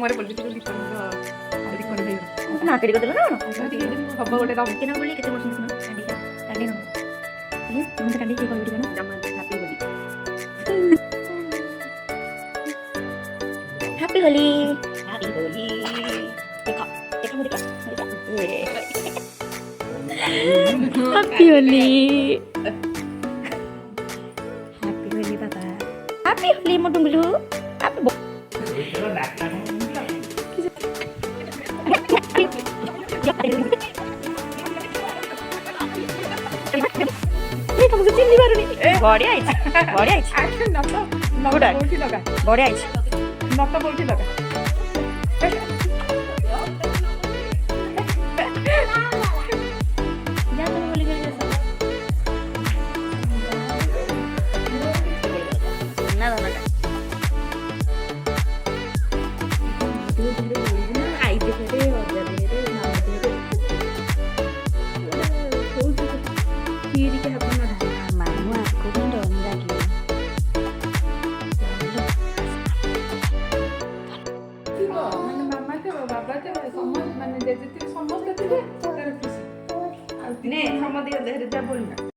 मुझे बोली थी लिखन भाई ना कड़ी को देलो ना हब्बा गोटे दम केना बोली केते वर्ष देखुना कांडी न ये तुम तो कांडी के कॉल वीडियो ना हैप्पी होली हैप्पी होली देखो देखो मुझे हैप्पी होली हैप्पी होली बाबा हैप्पी होली मोडुंगलु हैप्पी तुमको चिल्ली मारुनी बढिया आइछ नत गुड बोलती लगा बढिया आइछ नत बोलती लगा जा तुम बोली गई ना ना आई देखे रे और जा रे ना दे ठीक है अपन मानू आपको भी डर लगी ମାନେ ମାମା ଥିବ ବାବା ଥିବ ସମସ୍ତେ ମାନେ ଜେଜେ ଥିବେ ସମସ୍ତେ ଥିବେ ତାର ଖୁସି ଆଉ ଦିନେ ସମସ୍ତେ ଦେହରେ ଯା ବୋଲିନା